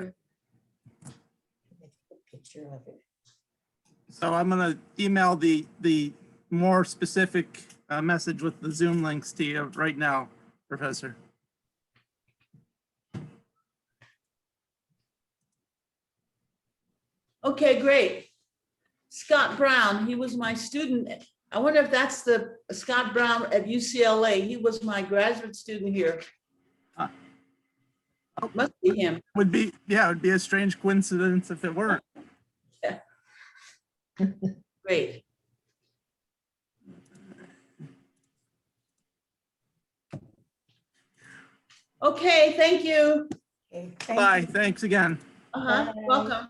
it. Picture of it. So I'm gonna email the more specific message with the Zoom links to you right now, Professor. Okay, great. Scott Brown, he was my student. I wonder if that's the Scott Brown at UCLA. He was my graduate student here. Ah. Must be him. Would be, yeah, it would be a strange coincidence if it weren't. Great. Okay, thank you. Okay, thank Bye, you. thanks again. Uh-huh, Bye. welcome.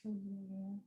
Rachel,